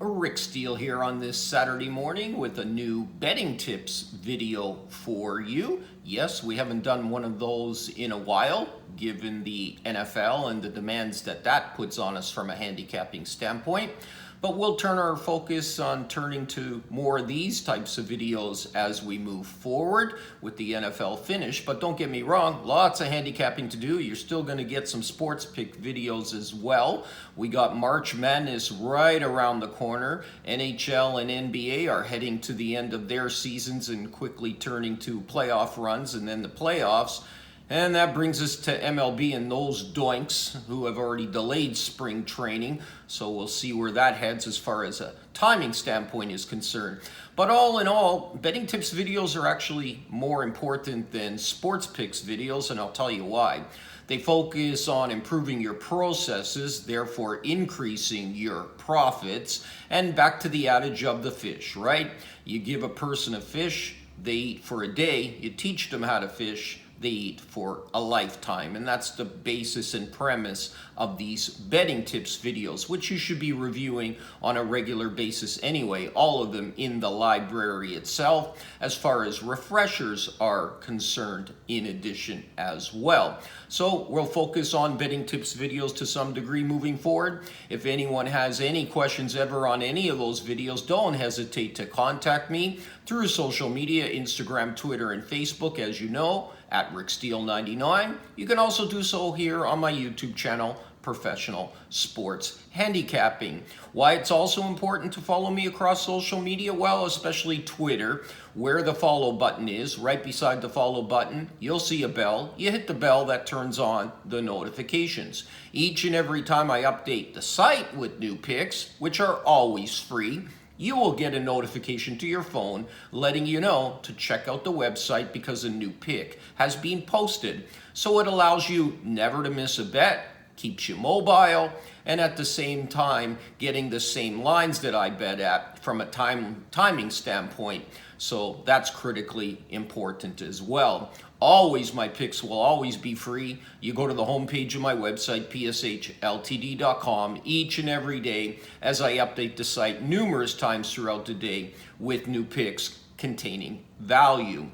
Rick Steele here on this Saturday morning with a new betting tips video for you. Yes, we haven't done one of those in a while, given the NFL and the demands that puts on us from a handicapping standpoint. But we'll turn our focus on turning to more of these types of videos as we move forward with the NFL finish. But don't get me wrong, lots of handicapping to do. You're still going to get some sports pick videos as well. We got March Madness right around the corner. NHL and NBA are heading to the end of their seasons and quickly turning to playoff runs and then the playoffs. And that brings us to MLB and those doinks who have already delayed spring training. So we'll see where that heads as far as a timing standpoint is concerned. But all in all, betting tips videos are actually more important than sports picks videos, and I'll tell you why. They focus on improving your processes, therefore increasing your profits. And back to the adage of the fish, right? You give a person a fish, they eat for a day. You teach them how to fish, they eat for a lifetime. And that's the basis and premise of these betting tips videos, which you should be reviewing on a regular basis anyway, all of them in the library itself, as far as refreshers are concerned in addition as well. So we'll focus on betting tips videos to some degree moving forward. If anyone has any questions ever on any of those videos, don't hesitate to contact me through social media, Instagram, Twitter, and Facebook, as you know, at RickSteele99. You can also do so here on my YouTube channel, Professional Sports Handicapping. Why it's also important to follow me across social media? Well, especially Twitter, where the follow button is. Right beside the follow button, you'll see a bell. You hit the bell, that turns on the notifications. Each and every time I update the site with new picks, which are always free, you will get a notification to your phone letting you know to check out the website because a new pick has been posted. So it allows you never to miss a bet, keeps you mobile, and at the same time getting the same lines that I bet at from a timing standpoint. So that's critically important as well. Always, my picks will always be free. You go to the homepage of my website, pshltd.com, each and every day as I update the site numerous times throughout the day with new picks containing value.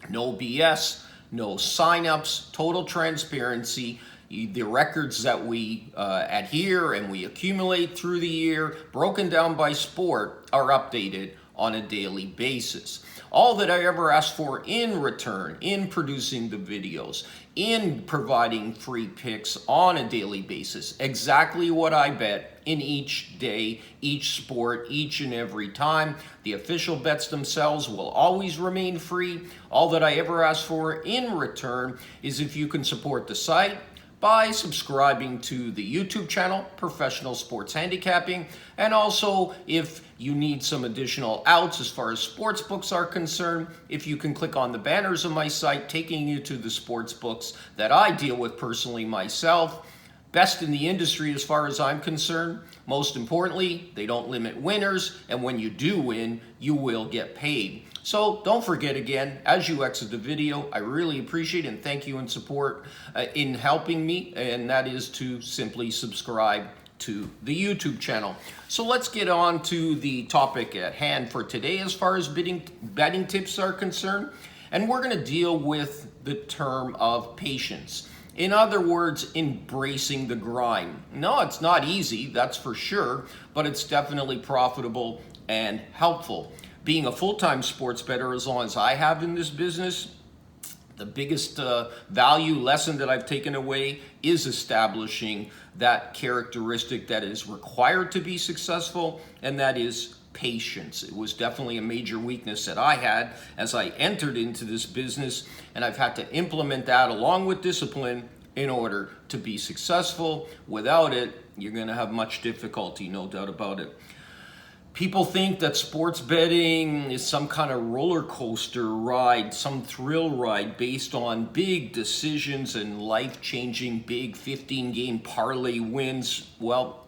No BS, no signups, total transparency. The records that we adhere and we accumulate through the year, broken down by sport, are updated on a daily basis. All that I ever ask for in return, in producing the videos, in providing free picks on a daily basis, exactly what I bet in each day, each sport, each and every time. The official bets themselves will always remain free. All that I ever ask for in return is if you can support the site by subscribing to the YouTube channel, Professional Sports Handicapping, and also if you need some additional outs as far as sports books are concerned, if you can click on the banners of my site taking you to the sports books that I deal with personally myself. Best in the industry as far as I'm concerned. Most importantly, they don't limit winners, and when you do win, you will get paid. So don't forget again, as you exit the video, I really appreciate and thank you in support in helping me, and that is to simply subscribe to the YouTube channel. So let's get on to the topic at hand for today as far as betting tips are concerned, and we're going to deal with the term of patience. In other words, embracing the grind. No, it's not easy, that's for sure, but it's definitely profitable and helpful. Being a full-time sports bettor as long as I have in this business, the biggest value lesson that I've taken away is establishing that characteristic that is required to be successful, and that is patience. It was definitely a major weakness that I had as I entered into this business, and I've had to implement that along with discipline in order to be successful. Without it, you're going to have much difficulty, no doubt about it. People think that sports betting is some kind of roller coaster ride, some thrill ride based on big decisions and life-changing big 15-game parlay wins. Well,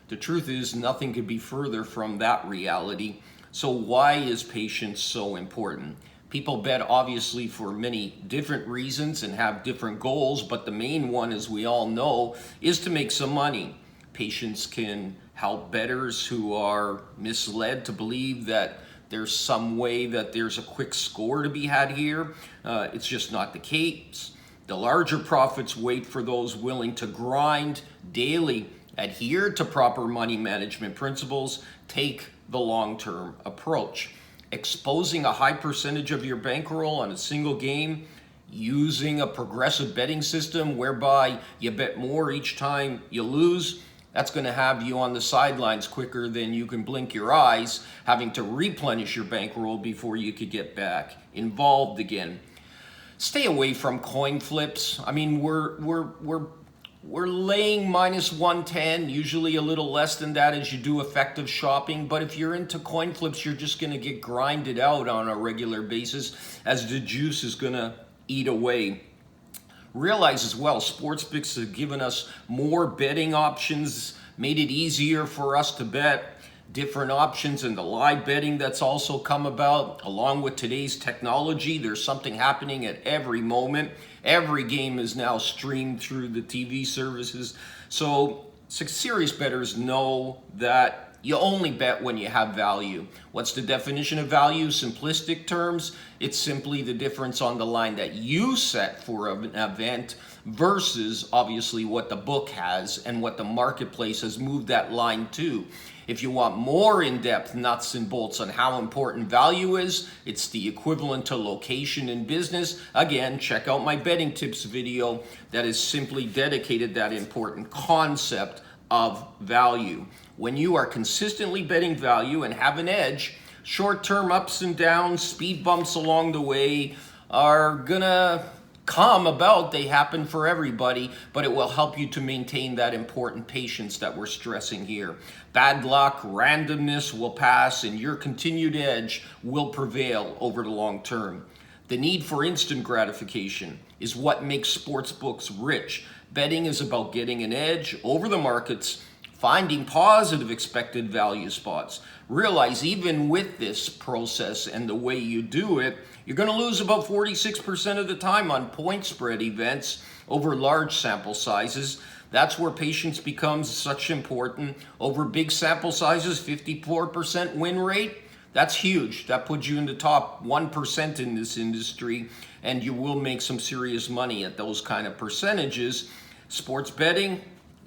the truth is nothing could be further from that reality. So why is patience so important? People bet obviously for many different reasons and have different goals, but the main one, as we all know, is to make some money. Patience can help bettors who are misled to believe that there's some way that there's a quick score to be had here. It's just not the case. The larger profits wait for those willing to grind daily, adhere to proper money management principles, take the long-term approach. Exposing a high percentage of your bankroll on a single game, using a progressive betting system whereby you bet more each time you lose, that's going to have you on the sidelines quicker than you can blink your eyes, having to replenish your bankroll before you could get back involved again. Stay away from coin flips. I mean, we're laying minus 110, usually a little less than that as you do effective shopping. But if you're into coin flips, you're just going to get grinded out on a regular basis as the juice is going to eat away. Realize as well, sportsbooks have given us more betting options, made it easier for us to bet. Different options in the live betting that's also come about. Along with today's technology, there's something happening at every moment. Every game is now streamed through the TV services. So serious bettors know that you only bet when you have value. What's the definition of value? Simplistic terms, it's simply the difference on the line that you set for an event versus obviously what the book has and what the marketplace has moved that line to. If you want more in-depth nuts and bolts on how important value is, it's the equivalent to location in business. Again, check out my betting tips video that is simply dedicated to that important concept of value. When you are consistently betting value and have an edge, short-term ups and downs, speed bumps along the way are gonna come about. They happen for everybody, but it will help you to maintain that important patience that we're stressing here. Bad luck, randomness will pass, and your continued edge will prevail over the long term. The need for instant gratification is what makes sports books rich. Betting is about getting an edge over the markets, finding positive expected value spots. Realize even with this process and the way you do it, you're going to lose about 46% of the time on point spread events over large sample sizes. That's where patience becomes such important. Over big sample sizes, 54% win rate. That's huge. That puts you in the top 1% in this industry, and you will make some serious money at those kind of percentages. Sports betting,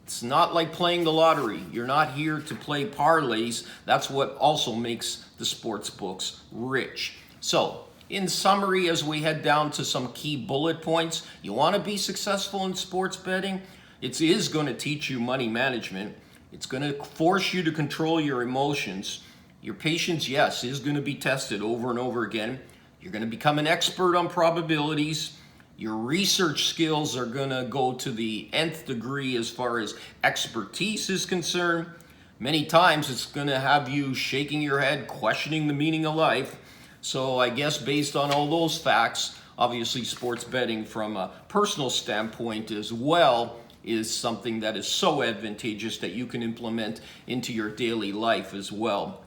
it's not like playing the lottery. You're not here to play parlays. That's what also makes the sports books rich. So, in summary, as we head down to some key bullet points, you want to be successful in sports betting? It is going to teach you money management. It's going to force you to control your emotions. Your patience, yes, is going to be tested over and over again. You're going to become an expert on probabilities. Your research skills are going to go to the nth degree as far as expertise is concerned. Many times it's going to have you shaking your head, questioning the meaning of life. So I guess based on all those facts, obviously sports betting from a personal standpoint as well is something that is so advantageous that you can implement into your daily life as well.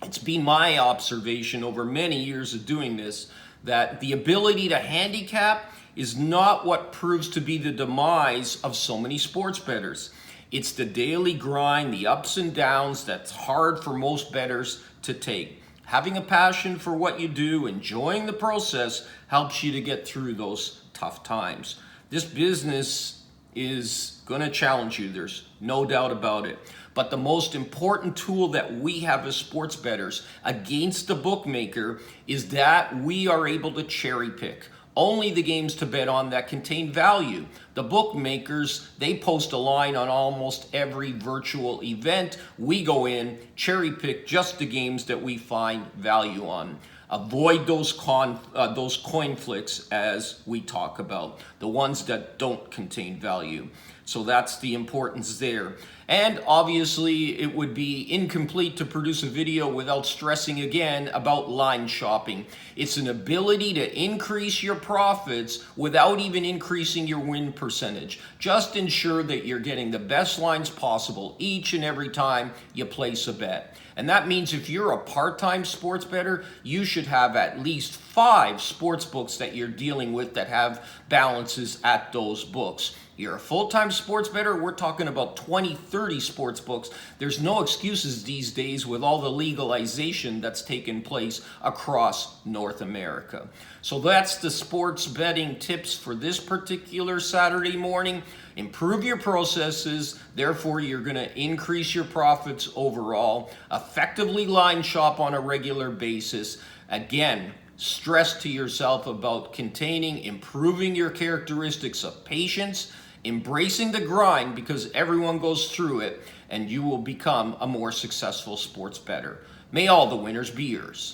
It's been my observation over many years of doing this that the ability to handicap is not what proves to be the demise of so many sports bettors. It's the daily grind, the ups and downs that's hard for most bettors to take. Having a passion for what you do, enjoying the process, helps you to get through those tough times. This business is going to challenge you. There's no doubt about it. But the most important tool that we have as sports bettors against the bookmaker is that we are able to cherry pick only the games to bet on that contain value. The bookmakers, they post a line on almost every virtual event. We go in, cherry pick just the games that we find value on. Avoid those coin flicks as we talk about, the ones that don't contain value. So that's the importance there. And obviously it would be incomplete to produce a video without stressing again about line shopping. It's an ability to increase your profits without even increasing your win percentage. Just ensure that you're getting the best lines possible each and every time you place a bet. And that means if you're a part-time sports bettor, you should have at least 5 sports books that you're dealing with that have balances at those books. You're a full-time sports bettor, we're talking about 20, 30 sports books. There's no excuses these days with all the legalization that's taken place across North America. So that's the sports betting tips for this particular Saturday morning. Improve your processes, therefore you're going to increase your profits overall. Effectively line shop on a regular basis. Again, stress to yourself about containing, improving your characteristics of patience, embracing the grind because everyone goes through it, and you will become a more successful sports bettor. May all the winners be yours.